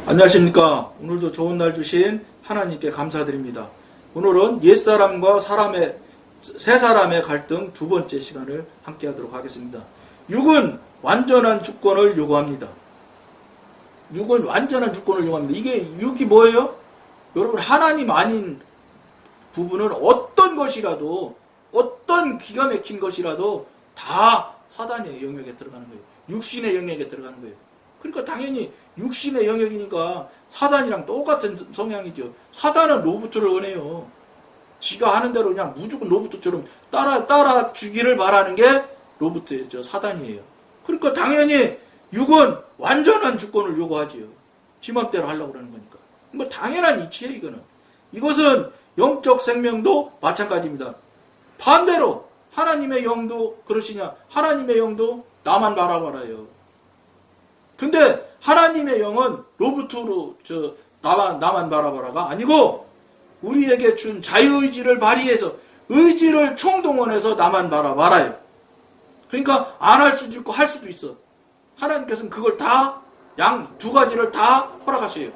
안녕하십니까. 오늘도 좋은 날 주신 하나님께 감사드립니다. 오늘은 옛사람과 새 사람의 갈등 두 번째 시간을 함께 하도록 하겠습니다. 육은 완전한 주권을 요구합니다. 육은 완전한 주권을 요구합니다. 이게 육이 뭐예요? 여러분, 하나님 아닌 부분은 어떤 것이라도, 어떤 기가 막힌 것이라도 다 사단의 영역에 들어가는 거예요. 육신의 영역에 들어가는 거예요. 그러니까 당연히 육신의 영역이니까 사단이랑 똑같은 성향이죠. 사단은 로봇을 원해요. 지가 하는 대로 그냥 무조건 로봇처럼 따라 주기를 바라는 게 로봇이죠. 사단이에요. 그러니까 당연히 육은 완전한 주권을 요구하지요. 지 맘대로 하려고 그러는 거니까. 뭐 당연한 이치예요, 이거는. 이것은 영적 생명도 마찬가지입니다. 반대로 하나님의 영도 그러시냐? 하나님의 영도 나만 바라봐라요. 근데 하나님의 영은 로봇으로 나만 바라봐라가 아니고 우리에게 준 자유의지를 발휘해서 의지를 총동원해서 나만 바라봐라요. 그러니까 안 할 수도 있고 할 수도 있어. 하나님께서는 그걸 다 두 가지를 다 허락하세요.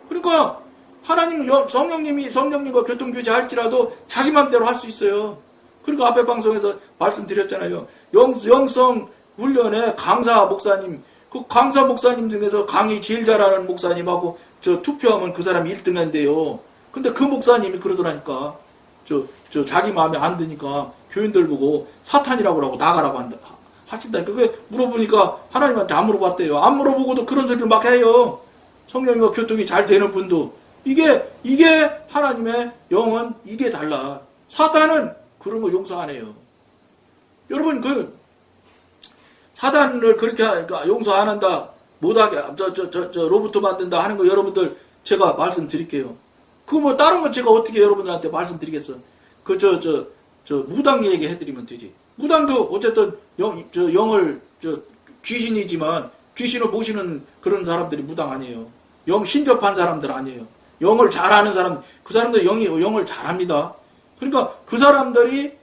그러니까 하나님 성령님과 교통교제 할지라도 자기 맘대로 할 수 있어요. 그러니까 앞에 방송에서 말씀드렸잖아요. 영성 훈련에 강사 목사님, 그 강사 목사님 중에서 강의 제일 잘하는 목사님하고 투표하면 그 사람이 1등한대요. 근데 그 목사님이 그러더라니까. 자기 마음에 안 드니까 교인들 보고 사탄이라고 하고 나가라고 하신다니까. 그게 물어보니까 하나님한테 안 물어봤대요. 안 물어보고도 그런 소리를 막 해요. 성령과 교통이 잘 되는 분도. 이게 하나님의 영은 이게 달라. 사탄은 그런 거 용서 안 해요. 여러분, 사단을 그렇게 용서 안 한다, 못하게, 로봇 만든다 하는 거 여러분들 제가 말씀드릴게요. 그거 뭐 다른 건 제가 어떻게 여러분들한테 말씀드리겠어. 무당 얘기 해드리면 되지. 무당도 어쨌든 영을, 귀신이지만 귀신을 모시는 그런 사람들이 무당 아니에요. 영 신접한 사람들 아니에요. 영을 잘하는 사람, 그 사람들 영을 잘합니다. 그러니까 그 사람들이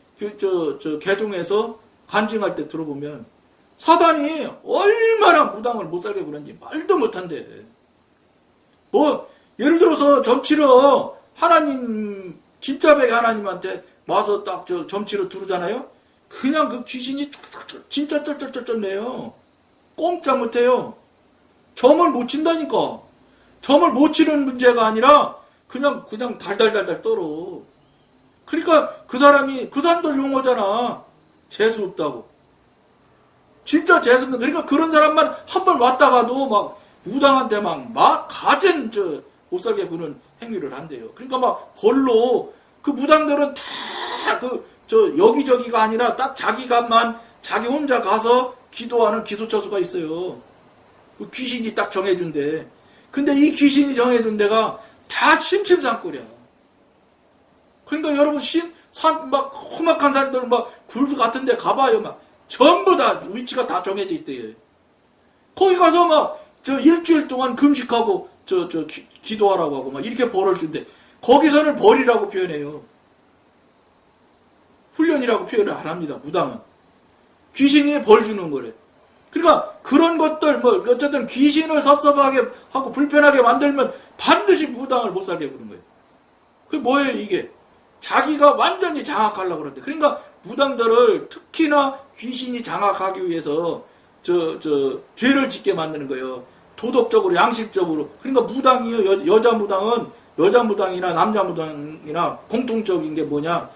개종해서 간증할 때 들어보면 사단이 얼마나 무당을 못 살게 그런지 말도 못한대. 뭐 예를 들어서 점치러 하나님 진짜 백의 하나님한테 와서 딱 점치러 들어오잖아요. 그냥 그 귀신이 진짜 쩔쩔쩔쩔 내요. 꼼짝 못해요. 점을 못 친다니까. 점을 못 치는 문제가 아니라 그냥 달달달달 떨어. 그러니까 그 사람들 용어잖아. 재수 없다고. 진짜 재수 없는. 그러니까 그런 사람만 한 번 왔다가도 막 무당한테 막 가진 못 살게 구는 행위를 한대요. 그러니까 막 벌로 그 무당들은 다 여기저기가 아니라 딱 자기 혼자 가서 기도하는 기도처수가 있어요. 그 귀신이 딱 정해준대. 근데 이 귀신이 정해준 데가 다 심심산골이야. 그러니까 여러분 막 험악한 산들 굴 같은 데 가봐요. 막 전부 다 위치가 다 정해져 있대요. 거기 가서 막 일주일 동안 금식하고 기도하라고 하고 막 이렇게 벌을 준대. 거기서는 벌이라고 표현해요. 훈련이라고 표현을 안 합니다. 무당은. 귀신이 벌 주는 거래. 그러니까 그런 것들 어쨌든 귀신을 섭섭하게 하고 불편하게 만들면 반드시 무당을 못 살게 그런 거예요. 그게 뭐예요 이게? 자기가 완전히 장악하려고 그러는데. 그러니까 무당들을 특히나 귀신이 장악하기 위해서 죄를 짓게 만드는 거예요. 도덕적으로, 양식적으로. 그러니까 무당이요. 여자 무당이나 남자 무당이나 공통적인 게 뭐냐?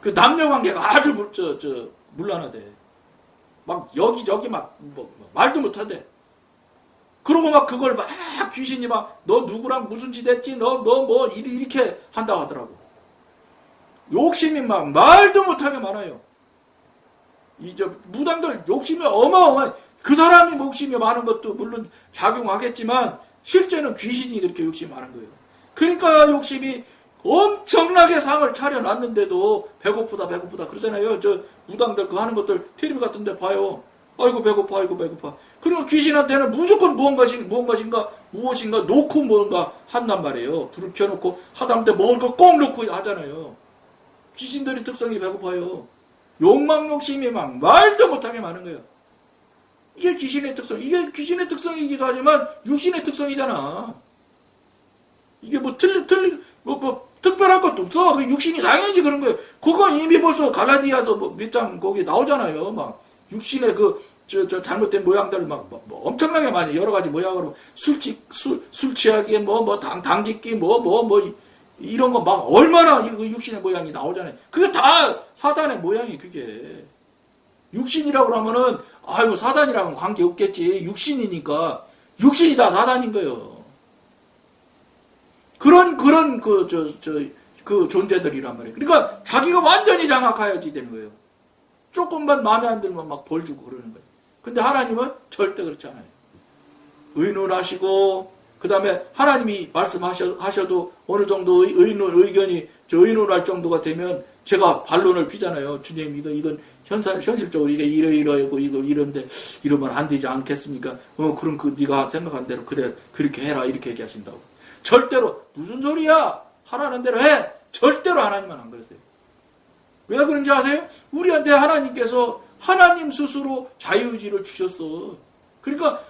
그 남녀 관계가 아주 문란하대. 막 여기저기 말도 못하대. 그러고 막 그걸 막 귀신이 막 너 누구랑 무슨 짓 했지? 너 뭐 이렇게 한다고 하더라고. 욕심이 막 말도 못하게 많아요. 무당들 욕심이 어마어마해. 그 사람이 욕심이 많은 것도 물론 작용하겠지만 실제는 귀신이 그렇게 욕심이 많은 거예요. 그러니까 욕심이 엄청나게 상을 차려놨는데도 배고프다 그러잖아요. 무당들 그 하는 것들 텔레비 같은 데 봐요. 아이고 배고파. 그러면 귀신한테는 무조건 무엇인가 놓고 뭔가 한단 말이에요. 불을 켜놓고 하다못해 먹을 거 꼭 놓고 하잖아요. 귀신들이 특성이 배고파요. 욕망 욕심이 막 말도 못하게 많은 거예요. 이게 귀신의 특성. 이게 귀신의 특성이기도 하지만 육신의 특성이잖아. 이게 뭐 특별한 것도 없어. 육신이 당연히 그런 거예요. 그건 이미 벌써 갈라디아서 몇 장 거기 나오잖아요. 막 육신의 잘못된 모양들 뭐 엄청나게 많이 여러 가지 모양으로 술 취하기 당짓기 이런 거 막 얼마나 육신의 모양이 나오잖아요. 그게 다 사단의 모양이 그게. 육신이라고 그러면은 아이고 사단이랑은 관계 없겠지. 육신이니까 육신이 다 사단인 거예요. 그런 그 존재들이란 말이에요. 그러니까 자기가 완전히 장악해야지 되는 거예요. 조금만 마음에 안 들면 막 벌 주고 그러는 거예요. 근데 하나님은 절대 그렇지 않아요. 의논하시고 그 다음에 하나님이 말씀하셔도 어느 정도 의견이 의논할 정도가 되면 제가 반론을 피잖아요. 주님 이건 현실적으로 이게 이러이러하고 이런데 이러면 안 되지 않겠습니까? 그럼 네가 생각한 대로 그렇게 해라 이렇게 얘기하신다고. 절대로 무슨 소리야? 하라는 대로 해. 절대로 하나님은 안 그러세요. 왜 그런지 아세요? 우리한테 하나님께서 하나님 스스로 자유의지를 주셨어. 그러니까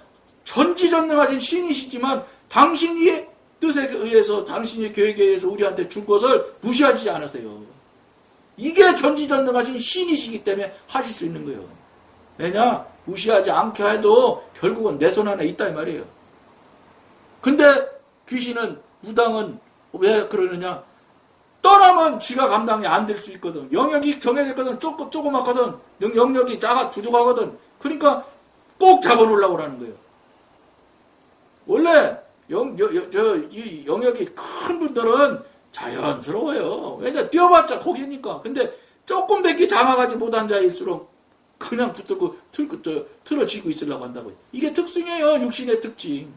전지전능하신 신이시지만 당신이 뜻에 의해서 당신의 계획에 의해서 우리한테 준 것을 무시하지 않으세요. 이게 전지전능하신 신이시기 때문에 하실 수 있는 거예요. 왜냐? 무시하지 않게 해도 결국은 내 손 안에 있다 이 말이에요. 근데 귀신은 무당은 왜 그러느냐? 떠나면 지가 감당이 안 될 수 있거든. 영역이 정해져 있거든. 조그맣거든. 영역이 부족하거든. 그러니까 꼭 잡아놓으려고 하는 거예요. 원래 이 영역이 큰 분들은 자연스러워요. 왜냐 뛰어봤자 거기니까. 근데 조금밖에 장악하지 못한 자일수록 그냥 붙들고 틀어지고 있으려고 한다고요. 이게 특징이에요. 육신의 특징.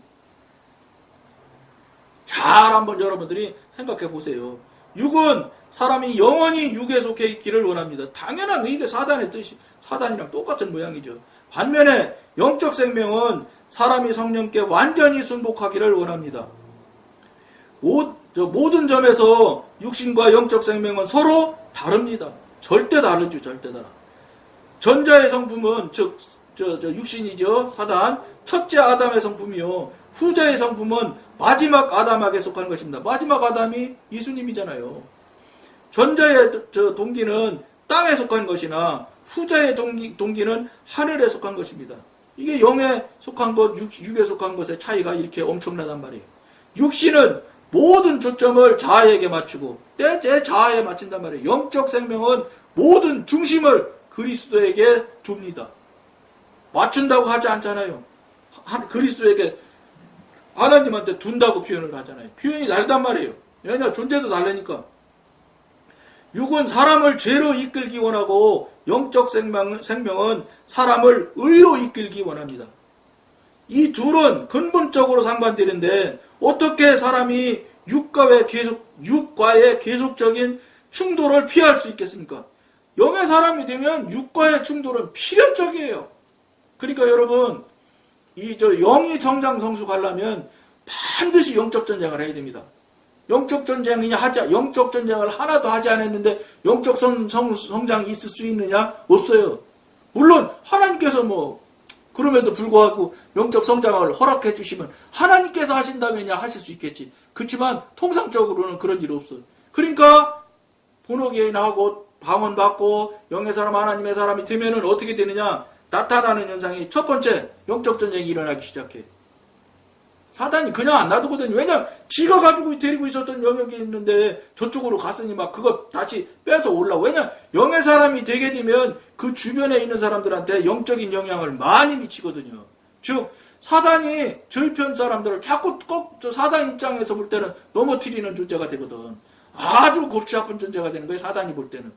잘 한번 여러분들이 생각해 보세요. 육은 사람이 영원히 육에 속해 있기를 원합니다. 당연한 이게 사단의 뜻이 사단이랑 똑같은 모양이죠. 반면에 영적 생명은 사람이 성령께 완전히 순복하기를 원합니다. 모든 점에서 육신과 영적 생명은 서로 다릅니다. 절대 다르죠. 절대 달라. 전자의 성품은 즉 육신이죠. 사단 첫째 아담의 성품이요. 후자의 성품은 마지막 아담에게 속한 것입니다. 마지막 아담이 예수님이잖아요. 전자의 동기는 땅에 속한 것이나 후자의 동기는 하늘에 속한 것입니다. 이게 영에 속한 것, 육에 속한 것의 차이가 이렇게 엄청나단 말이에요. 육신은 모든 초점을 자아에게 맞추고 내 자아에 맞춘단 말이에요. 영적 생명은 모든 중심을 그리스도에게 둡니다. 맞춘다고 하지 않잖아요. 그리스도에게 하나님한테 둔다고 표현을 하잖아요. 표현이 다르단 말이에요. 왜냐 존재도 다르니까. 육은 사람을 죄로 이끌기 원하고 영적 생명은 사람을 의로 이끌기 원합니다. 이 둘은 근본적으로 상반되는데 어떻게 사람이 육과의 계속적인 충돌을 피할 수 있겠습니까? 영의 사람이 되면 육과의 충돌은 필연적이에요. 그러니까 여러분 영이 정상 성숙하려면 반드시 영적 전쟁을 해야 됩니다. 영적 전쟁을 하나도 하지 않았는데 영적 성장이 있을 수 있느냐? 없어요. 물론 하나님께서 그럼에도 불구하고 영적 성장을 허락해 주시면 하나님께서 하신다면야 하실 수 있겠지. 그렇지만 통상적으로는 그런 일 없어요. 그러니까 본어개인하고 방언받고 영의 사람 하나님의 사람이 되면은 어떻게 되느냐? 나타나는 현상이 첫 번째 영적 전쟁이 일어나기 시작해. 사단이 그냥 안 놔두거든요. 왜냐면 지가 가지고 데리고 있었던 영역이 있는데 저쪽으로 갔으니 막 그거 다시 빼서 올라오고. 왜냐면 영의 사람이 되게 되면 그 주변에 있는 사람들한테 영적인 영향을 많이 미치거든요. 즉 사단이 저희 편 사람들을 자꾸 꼭 사단 입장에서 볼 때는 넘어뜨리는 존재가 되거든. 아주 골치 아픈 존재가 되는 거예요. 사단이 볼 때는.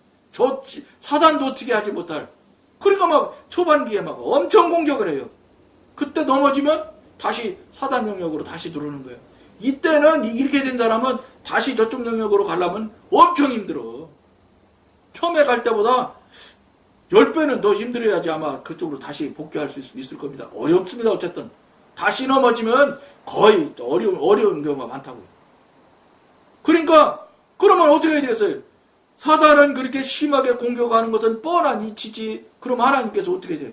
사단도 어떻게 하지 못할. 그러니까 막 초반기에 막 엄청 공격을 해요. 그때 넘어지면 다시 사단 영역으로 다시 들어오는 거예요. 이때는 이렇게 된 사람은 다시 저쪽 영역으로 가려면 엄청 힘들어. 처음에 갈 때보다 10배는 더 힘들어야지 아마 그쪽으로 다시 복귀할 수 있을 겁니다. 어렵습니다. 어쨌든 다시 넘어지면 거의 어려운 경우가 많다고요. 그러니까 그러면 어떻게 해야 되겠어요? 사단은 그렇게 심하게 공격하는 것은 뻔한 이치지. 그럼 하나님께서 어떻게 돼요?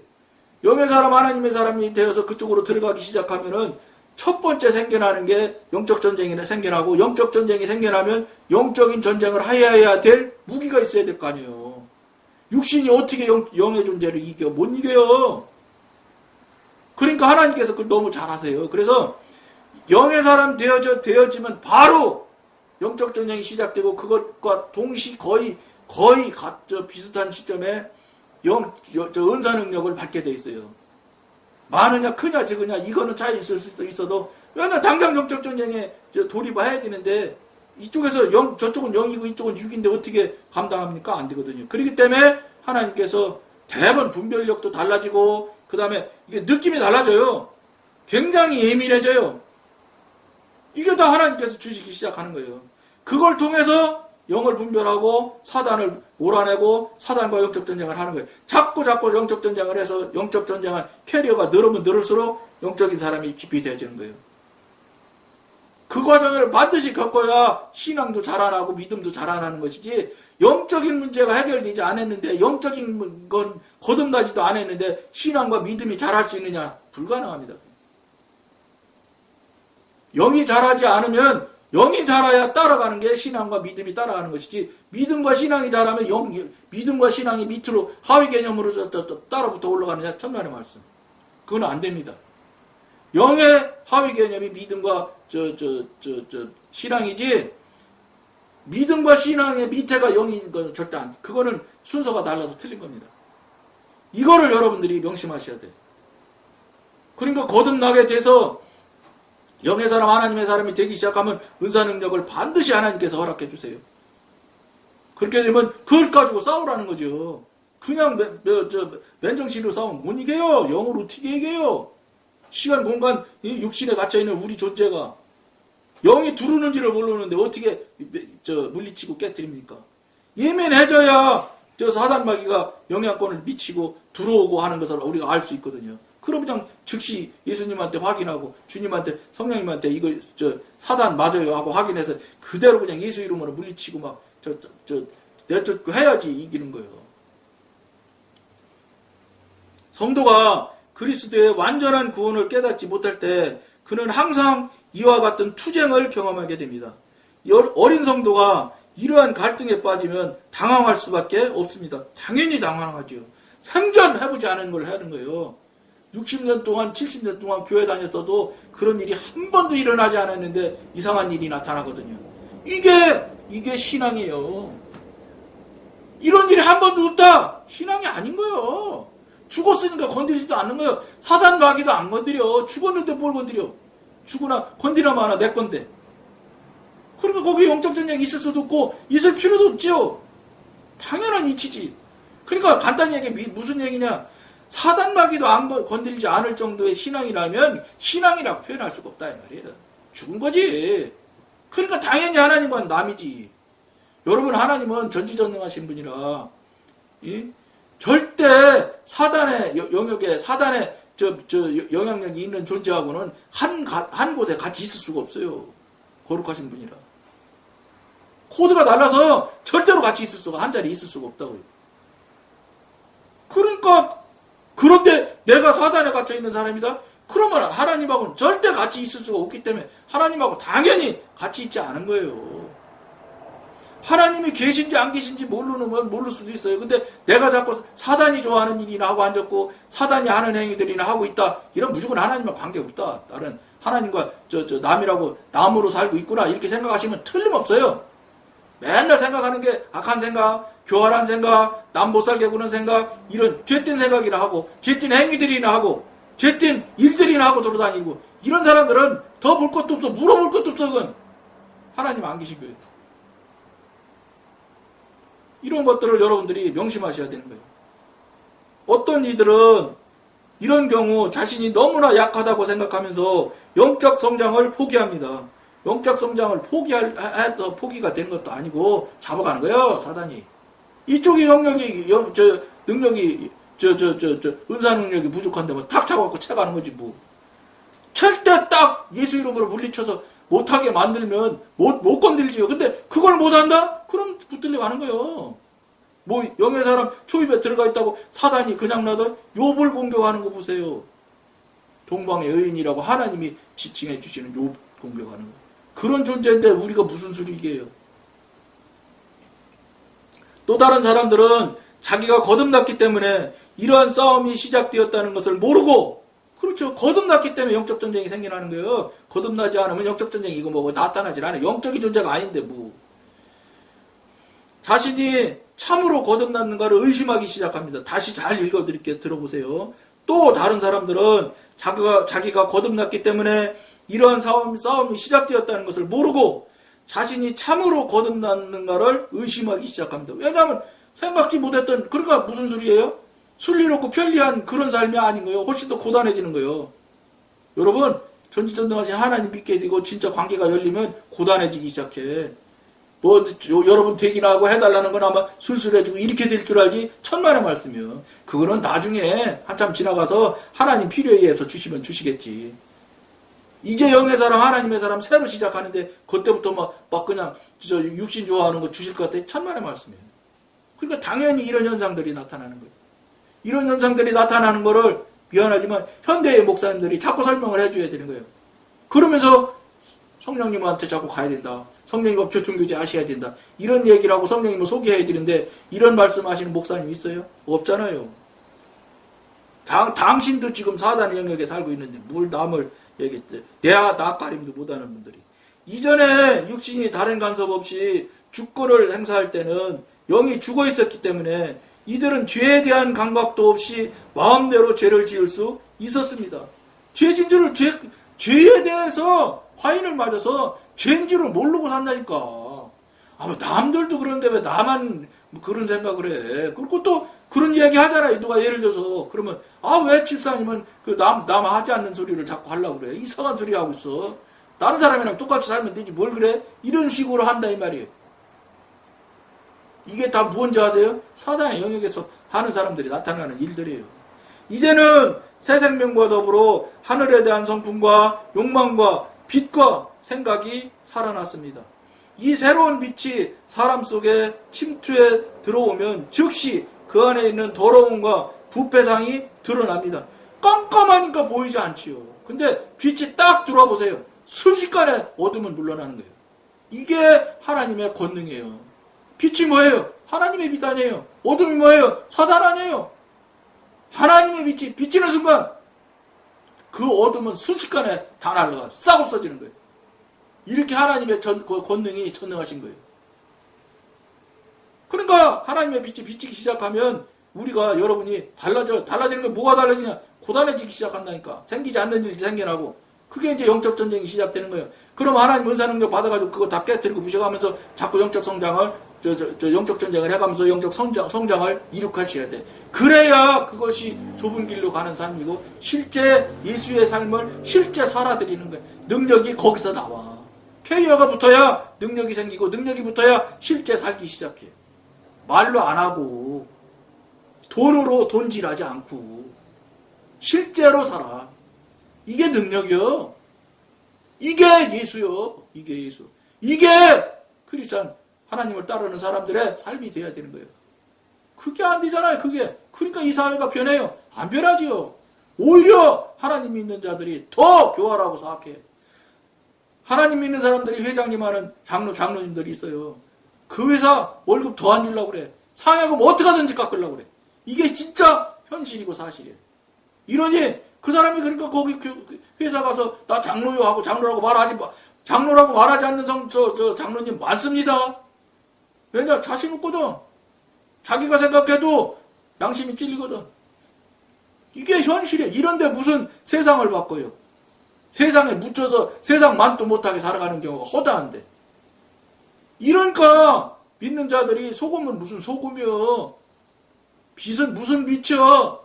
영의 사람, 하나님의 사람이 되어서 그쪽으로 들어가기 시작하면은 첫 번째 생겨나는 게 영적 전쟁이 생겨나고, 영적 전쟁이 생겨나면 영적인 전쟁을 해야 될 무기가 있어야 될 거 아니에요. 육신이 어떻게 영의 존재를 이겨? 못 이겨요. 그러니까 하나님께서 그걸 너무 잘 하세요. 그래서 영의 사람 되어지면 바로 영적 전쟁이 시작되고, 그것과 동시 거의 비슷한 시점에 은사 능력을 받게 돼 있어요. 많으냐 크냐 적으냐 이거는 차이 있을 수도 있어도, 왜냐 당장 영적 전쟁에 돌입해야 되는데, 이쪽에서 저쪽은 0이고 이쪽은 6인데 어떻게 감당합니까? 안 되거든요. 그렇기 때문에 하나님께서 대번 분별력도 달라지고, 그 다음에 이게 느낌이 달라져요. 굉장히 예민해져요. 이게 다 하나님께서 주시기 시작하는 거예요. 그걸 통해서 영을 분별하고 사단을 몰아내고 사단과 영적 전쟁을 하는 거예요. 자꾸 영적 전쟁을 해서 영적 전쟁은 캐리어가 늘으면 늘을수록 영적인 사람이 깊이 되어지는 거예요. 그 과정을 반드시 겪어야 신앙도 자라나고 믿음도 자라나는 것이지, 영적인 문제가 해결되지 않았는데, 영적인 건 거듭나지도 않았는데 신앙과 믿음이 자랄 수 있느냐? 불가능합니다. 영이 자라지 않으면, 영이 자라야 따라가는 게 신앙과 믿음이 따라가는 것이지, 믿음과 신앙이 자라면 믿음과 신앙이 밑으로 하위 개념으로 따라붙어 올라가느냐? 천만의 말씀. 그건 안 됩니다. 영의 하위 개념이 믿음과 신앙이지, 믿음과 신앙의 밑에가 영인 건 절대 안 돼. 그거는 순서가 달라서 틀린 겁니다. 이거를 여러분들이 명심하셔야 돼요. 그러니까 거듭나게 돼서 영의 사람, 하나님의 사람이 되기 시작하면 은사 능력을 반드시 하나님께서 허락해 주세요. 그렇게 되면 그걸 가지고 싸우라는 거죠. 그냥 맨정신으로 싸우면 못 이겨요. 영으로 어떻게 이겨요? 시간, 공간, 육신에 갇혀있는 우리 존재가 영이 두르는지를 모르는데 어떻게 물리치고 깨뜨립니까? 예민해져야 사단 마귀가 영향권을 미치고 들어오고 하는 것을 우리가 알 수 있거든요. 그럼 그냥 즉시 예수님한테 확인하고, 주님한테, 성령님한테 이거 사단 맞아요 하고 확인해서 그대로 그냥 예수 이름으로 물리치고 막 내쫓고 해야지 이기는 거예요. 성도가 그리스도의 완전한 구원을 깨닫지 못할 때 그는 항상 이와 같은 투쟁을 경험하게 됩니다. 어린 성도가 이러한 갈등에 빠지면 당황할 수밖에 없습니다. 당연히 당황하죠. 생전해보지 않은 걸 하는 거예요. 60년 동안 70년 동안 교회 다녔어도 그런 일이 한 번도 일어나지 않았는데 이상한 일이 나타나거든요. 이게 신앙이에요. 이런 일이 한 번도 없다. 신앙이 아닌 거예요. 죽었으니까 건드리지도 않는 거예요. 사단 마귀도 안 건드려. 죽었는데 뭘 건드려. 죽으나 건드려 마나 내 건데. 그러니까 거기 영적 전쟁이 있을 수도 없고 있을 필요도 없지요. 당연한 이치지. 그러니까 간단히 얘기해. 무슨 얘기냐. 사단 마귀도 안 건드리지 않을 정도의 신앙이라면 신앙이라고 표현할 수가 없다 이 말이에요. 죽은 거지. 그러니까 당연히 하나님은 남이지. 여러분, 하나님은 전지전능하신 분이라 절대 사단의 영역에, 사단의 영향력이 있는 존재하고는 한 곳에 같이 있을 수가 없어요. 거룩하신 분이라. 코드가 달라서 절대로 같이 있을 수가, 한 자리에 있을 수가 없다고요. 그러니까 그런데 내가 사단에 갇혀 있는 사람이다? 그러면 하나님하고는 절대 같이 있을 수가 없기 때문에 하나님하고 당연히 같이 있지 않은 거예요. 하나님이 계신지 안 계신지 모르는 건 모를 수도 있어요. 근데 내가 자꾸 사단이 좋아하는 일이나 하고 앉았고 사단이 하는 행위들이나 하고 있다. 이런 무조건 하나님과 관계없다. 다른 하나님과 남이라고 남으로 살고 있구나. 이렇게 생각하시면 틀림없어요. 맨날 생각하는 게 악한 생각, 교활한 생각, 남 못 살게 구는 생각, 이런 죄된 생각이나 하고 죄된 행위들이나 하고 죄된 일들이나 하고 돌아다니고, 이런 사람들은 더 볼 것도 없어, 물어볼 것도 없어. 그건 하나님 안 계신 거예요. 이런 것들을 여러분들이 명심하셔야 되는 거예요. 어떤 이들은 이런 경우 자신이 너무나 약하다고 생각하면서 영적 성장을 포기합니다. 영적 성장을 포기해서 포기가 되는 것도 아니고 잡아가는 거예요, 사단이. 이쪽이 능력이 은사 능력이 부족한데 뭐 탁 잡아갖고 채가는 거지 뭐. 절대 딱 예수 이름으로 물리쳐서 못하게 만들면 못 건들지요. 근데 그걸 못한다? 그럼 붙들려 가는 거예요. 뭐 영의 사람 초입에 들어가 있다고 사단이 그냥 놔둬? 욥을 공격하는 거 보세요. 동방의 의인이라고 하나님이 지칭해 주시는 욥 공격하는 거. 그런 존재인데 우리가 무슨 수리게요? 또 다른 사람들은 자기가 거듭났기 때문에 이러한 싸움이 시작되었다는 것을 모르고, 그렇죠. 거듭났기 때문에 영적 전쟁이 생겨나는 거예요. 거듭나지 않으면 영적 전쟁이 이거 뭐 나타나질 않아요. 영적인 존재가 아닌데 뭐. 자신이 참으로 거듭났는가를 의심하기 시작합니다. 다시 잘 읽어드릴게요. 들어보세요. 또 다른 사람들은 자기가 거듭났기 때문에 이러한 싸움이 시작되었다는 것을 모르고 자신이 참으로 거듭났는가를 의심하기 시작합니다. 왜냐하면 생각지 못했던, 그러니까 무슨 소리예요? 순리롭고 편리한 그런 삶이 아닌 거예요. 훨씬 더 고단해지는 거예요. 여러분, 전지전능하신 하나님 믿게 되고 진짜 관계가 열리면 고단해지기 시작해. 뭐 여러분 되기나 해달라는 건 아마 술술해지고 이렇게 될 줄 알지 천만의 말씀이요. 그거는 나중에 한참 지나가서 하나님 필요에 의해서 주시면 주시겠지. 이제 영의 사람 하나님의 사람 새로 시작하는데 그때부터 막 그냥 육신 좋아하는 거 주실 것 같아. 천만의 말씀이에요. 그러니까 당연히 이런 현상들이 나타나는 거예요. 이런 현상들이 나타나는 거를 미안하지만 현대의 목사님들이 자꾸 설명을 해줘야 되는 거예요. 그러면서 성령님한테 자꾸 가야 된다. 성령님과 교통교제 하셔야 된다. 이런 얘기를 하고 성령님을 소개해야 되는데 이런 말씀하시는 목사님 있어요? 없잖아요. 당신도 지금 사단의 영역에 살고 있는데 뭘 남을 얘기했대. 나 가림도 못하는 분들이. 이전에 육신이 다른 간섭 없이 주권을 행사할 때는 영이 죽어 있었기 때문에 이들은 죄에 대한 감각도 없이 마음대로 죄를 지을 수 있었습니다. 죄에 대해서 화인을 맞아서 죄인 줄을 모르고 산다니까. 아마 남들도 그런데 왜 나만 그런 생각을 해. 그리고 또 그런 이야기 하잖아요. 누가 예를 들어서. 그러면 왜 집사님은 남 하지 않는 소리를 자꾸 하려고 그래. 이상한 소리 하고 있어. 다른 사람이랑 똑같이 살면 되지 뭘 그래. 이런 식으로 한다 이 말이에요. 이게 다 무언지 아세요? 사단의 영역에서 하는 사람들이 나타나는 일들이에요. 이제는 새 생명과 더불어 하늘에 대한 성품과 욕망과 빛과 생각이 살아났습니다. 이 새로운 빛이 사람 속에 침투해 들어오면 즉시 그 안에 있는 더러움과 부패상이 드러납니다. 깜깜하니까 보이지 않지요. 근데 빛이 딱 들어와 보세요. 순식간에 어둠은 물러나는 거예요. 이게 하나님의 권능이에요. 빛이 뭐예요? 하나님의 빛 아니에요. 어둠이 뭐예요? 사단 아니에요. 하나님의 빛이 비치는 순간 그 어둠은 순식간에 다 날아가 싹 없어지는 거예요. 이렇게 하나님의 권능이 전능하신 거예요. 그러니까 하나님의 빛이 비치기 시작하면 우리가 여러분이 달라지는 게 뭐가 달라지냐? 고단해지기 시작한다니까. 생기지 않는 일이 생겨나고 그게 이제 영적 전쟁이 시작되는 거예요. 그럼 하나님 은사 능력 받아가지고 그거 다 깨뜨리고 부셔가면서 자꾸 영적 성장을 영적 전쟁을 해가면서 영적 성장을 이룩하셔야 돼. 그래야 그것이 좁은 길로 가는 삶이고 실제 예수의 삶을 실제 살아드리는 거예요. 능력이 거기서 나와. 캐리어가 붙어야 능력이 생기고 능력이 붙어야 실제 살기 시작해. 말로 안 하고 돈으로 돈질하지 않고 실제로 살아. 이게 능력이요. 이게 예수요. 이게 예수. 이게 크리스찬 하나님을 따르는 사람들의 삶이 돼야 되는 거예요. 그게 안 되잖아요. 그게. 그러니까 이 사회가 변해요. 안 변하지요. 오히려 하나님 믿는 자들이 더 교활하고 사악해. 하나님 믿는 사람들이 회장님 하는 장로님들이 있어요. 그 회사 월급 더 안 주려고 그래. 상여금 어떻게 하든지 깎으려고 그래. 이게 진짜 현실이고 사실이에요. 이러니 그 사람이 그러니까 거기 회사 가서 나 장로요 하고 장로라고 말하지 않는 장로님 많습니다. 왜냐? 자신 없거든. 자기가 생각해도 양심이 찔리거든. 이게 현실이에요. 이런데 무슨 세상을 바꿔요. 세상에 묻혀서 세상 만도 못하게 살아가는 경우가 허다한데. 이러니까 믿는 자들이 소금은 무슨 소금이요. 빛은 무슨 빛이요.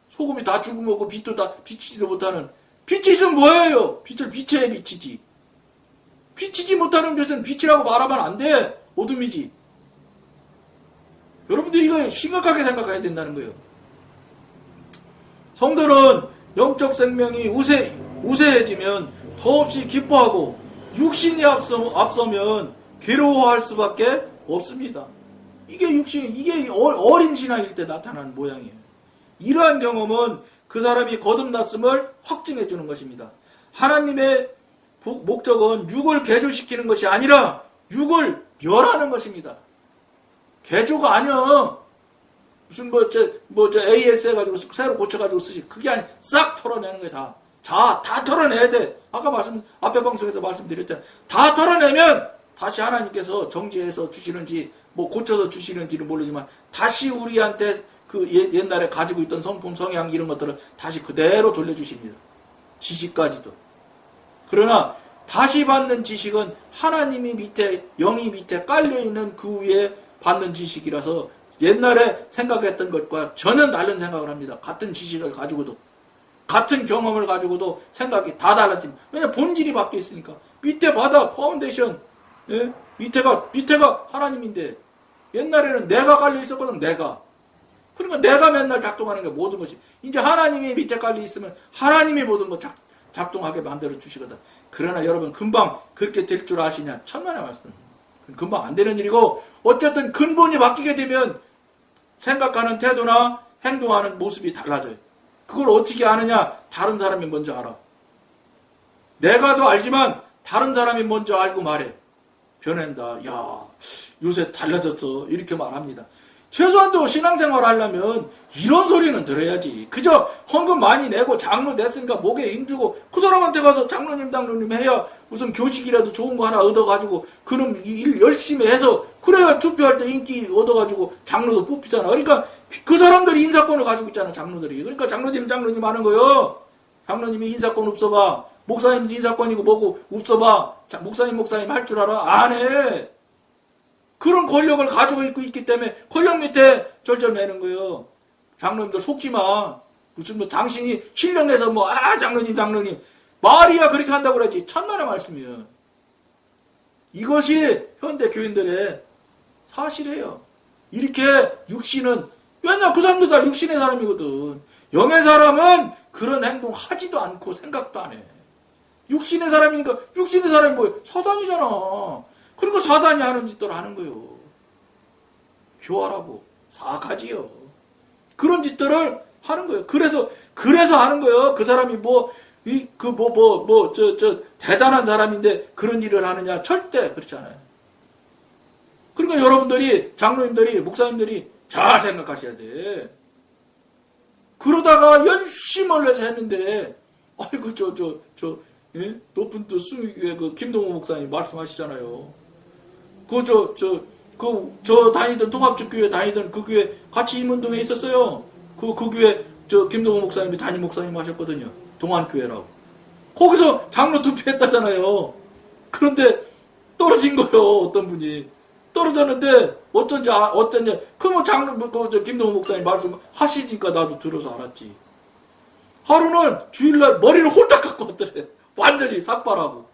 소금이 다 죽어먹고 빛도 다 비치지도 못하는. 빛이 있으면 뭐예요? 빛을 비춰야 비치지. 비치지 못하는 빛은 빛이라고 말하면 안 돼. 어둠이지. 여러분들이 이거 심각하게 생각해야 된다는 거예요. 성도는 영적 생명이 우세해지면 더없이 기뻐하고 육신이 앞서면 괴로워할 수밖에 없습니다. 이게 육신, 이게 어린 신앙일 때 나타나는 모양이에요. 이러한 경험은 그 사람이 거듭났음을 확증해 주는 것입니다. 하나님의 목적은 육을 개조시키는 것이 아니라 육을 멸하는 것입니다. 개조가 아니야. 무슨 AS 해가지고 새로 고쳐가지고 쓰지. 그게 아니, 싹 털어내는 거야, 다 털어내야 돼. 앞에 방송에서 말씀드렸잖아요. 다 털어내면 다시 하나님께서 정지해서 주시는지, 고쳐서 주시는지는 모르지만, 다시 우리한테 그 옛날에 가지고 있던 성품, 성향, 이런 것들을 다시 그대로 돌려주십니다. 지식까지도. 그러나, 다시 받는 지식은 하나님이 밑에, 영이 밑에 깔려있는 그 위에 받는 지식이라서 옛날에 생각했던 것과 전혀 다른 생각을 합니다. 같은 지식을 가지고도. 같은 경험을 가지고도 생각이 다 달라집니다. 왜냐면 본질이 바뀌어 있으니까. 밑에 바닥, 파운데이션, 예? 밑에가 하나님인데, 옛날에는 내가 깔려 있었거든, 내가. 그러니까 내가 맨날 작동하는 게 모든 것이. 이제 하나님이 밑에 깔려 있으면 하나님이 모든 것 작동하게 만들어 주시거든. 그러나 여러분, 금방 그렇게 될 줄 아시냐? 천만의 말씀. 금방 안 되는 일이고, 어쨌든 근본이 바뀌게 되면 생각하는 태도나 행동하는 모습이 달라져요. 그걸 어떻게 아느냐? 다른 사람이 먼저 알아. 내가 더 알지만 다른 사람이 먼저 알고 말해. 변한다. 야, 요새 달라졌어. 이렇게 말합니다. 최소한도 신앙생활 하려면 이런 소리는 들어야지. 그저 헌금 많이 내고 장로 냈으니까 목에 힘주고 그 사람한테 가서 장로님 당로님 해야 무슨 교직이라도 좋은 거 하나 얻어가지고 그놈 일 열심히 해서 그래야 투표할 때 인기 얻어가지고 장로도 뽑히잖아. 그러니까 그 사람들이 인사권을 가지고 있잖아, 장로들이. 그러니까 장로님 하는 거요. 장로님이 인사권 없어봐. 목사님 인사권이고 뭐고 없어봐. 목사님 할 줄 알아? 안 해. 그런 권력을 가지고 있기 때문에 권력 밑에 절절매는 거예요. 장로님들 속지 마. 무슨 당신이 신령해서 장로님 말이야 그렇게 한다고 그러지. 천만의 말씀이에요. 이것이 현대 교인들의 사실이에요. 이렇게 육신은, 왜냐 그 사람도 다 육신의 사람이거든. 영의 사람은 그런 행동 하지도 않고 생각도 안 해. 육신의 사람이니까, 육신의 사람이 뭐예요? 사단이잖아. 그러니까 사단이 하는 짓들을 하는 거예요. 교활하고 사악하지요. 그런 짓들을 하는 거예요. 그래서 하는 거예요. 그 사람이 대단한 사람인데 그런 일을 하느냐? 절대 그렇지 않아요. 그러니까 여러분들이, 장로님들이, 목사님들이 잘 생각하셔야 돼. 그러다가 열심히 올려서 했는데, 아이고, 예? 높은 또 수미교회 김동호 목사님 말씀하시잖아요. 다니던 통합적교회 다니던 그 교회 같이 임운동에 있었어요. 그 교회 김동호 목사님이 담임 목사님 하셨거든요. 동안교회라고. 거기서 장로 투표했다잖아요. 그런데 떨어진 거예요. 어떤 분이 떨어졌는데 어쩐냐? 김동호 목사님 말씀하시니까 나도 들어서 알았지. 하루는 주일날 머리를 홀딱 깎고 왔더래. 완전히 삭발하고.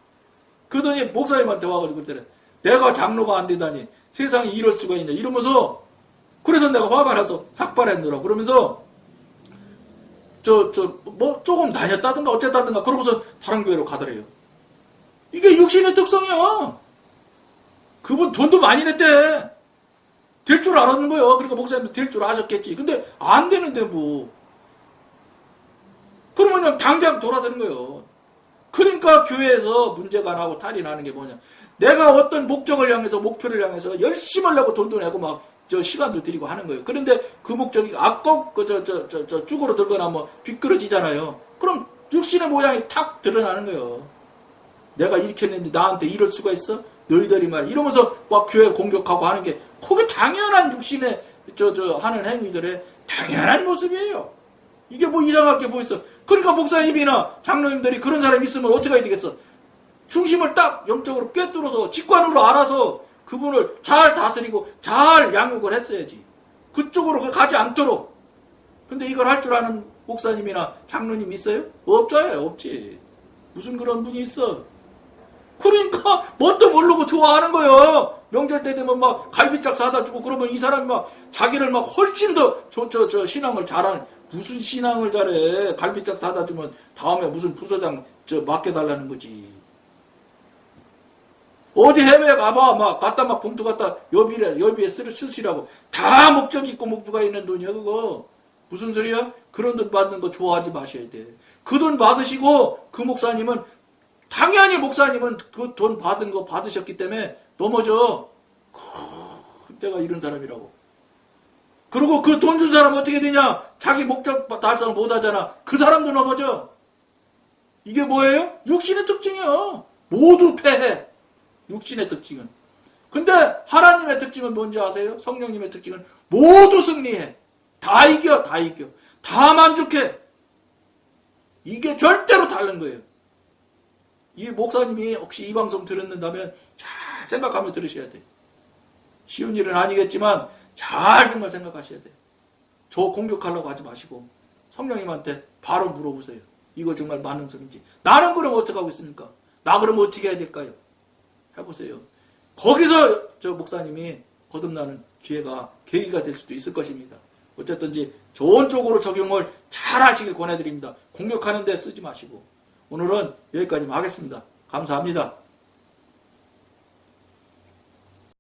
그러더니 목사님한테 와가지고 그랬더래. 내가 장로가 안 되다니 세상에 이럴 수가 있냐 이러면서, 그래서 내가 화가 나서 삭발했노라 그러면서 조금 다녔다든가 어쨌다든가 그러고서 다른 교회로 가더래요. 이게 육신의 특성이야. 그분 돈도 많이 냈대. 될 줄 알았는 거예요. 그러니까 목사님도 될 줄 아셨겠지. 근데 안 되는데 그러면 그냥 당장 돌아서는 거예요. 그러니까 교회에서 문제가 나고 탈이 나는 게 뭐냐? 내가 어떤 목적을 향해서, 목표를 향해서 열심히 하려고 돈도 내고 시간도 들이고 하는 거예요. 그런데 그 목적이 쭈그러 들거나 비끄러지잖아요. 그럼 육신의 모양이 탁 드러나는 거예요. 내가 이렇게 했는데 나한테 이럴 수가 있어? 너희들이 이러면서 교회 공격하고 하는 게, 그게 당연한 육신의 하는 행위들의 당연한 모습이에요. 이게 이상할 게 있어. 그러니까 목사님이나 장로님들이 그런 사람이 있으면 어떻게 해야 되겠어? 중심을 딱 영적으로 꿰뚫어서 직관으로 알아서 그분을 잘 다스리고 잘 양육을 했어야지. 그쪽으로 가지 않도록. 근데 이걸 할 줄 아는 목사님이나 장로님 있어요? 없잖아요. 없지. 무슨 그런 분이 있어. 그러니까 뭣도 모르고 좋아하는 거예요. 명절 때 되면 갈비짝 사다 주고 그러면 이 사람이 자기를 훨씬 더 신앙을 잘하는, 무슨 신앙을 잘해. 갈비짝 사다 주면 다음에 무슨 부서장 맡겨달라는 거지. 어디 해외 가봐. 막 갖다 막 봉투 갖다 여비에 쓰시라고. 다 목적 있고 목표가 있는 돈이야 그거. 무슨 소리야? 그런 돈 받는 거 좋아하지 마셔야 돼. 그 돈 받으시고 그 목사님은 당연히 목사님은 그 돈 받은 거 받으셨기 때문에 넘어져. 내가 이런 사람이라고. 그리고 그 돈 준 사람 어떻게 되냐? 자기 목적 달성 못 하잖아. 그 사람도 넘어져. 이게 뭐예요? 육신의 특징이요. 모두 패해. 육신의 특징은. 근데 하나님의 특징은 뭔지 아세요? 성령님의 특징은 모두 승리해. 다 이겨. 다 만족해. 이게 절대로 다른 거예요. 이 목사님이 혹시 이 방송 들었는다면 잘 생각하며 들으셔야 돼요. 쉬운 일은 아니겠지만 잘 정말 생각하셔야 돼요. 저 공격하려고 하지 마시고 성령님한테 바로 물어보세요. 이거 정말 맞는 소리인지. 나는 그럼 어떻게 하고 있습니까? 나 그럼 어떻게 해야 될까요? 해보세요. 거기서 저 목사님이 거듭나는 계기가 될 수도 있을 것입니다. 어쨌든지 좋은 쪽으로 적용을 잘 하시길 권해드립니다. 공격하는 데 쓰지 마시고. 오늘은 여기까지만 하겠습니다. 감사합니다.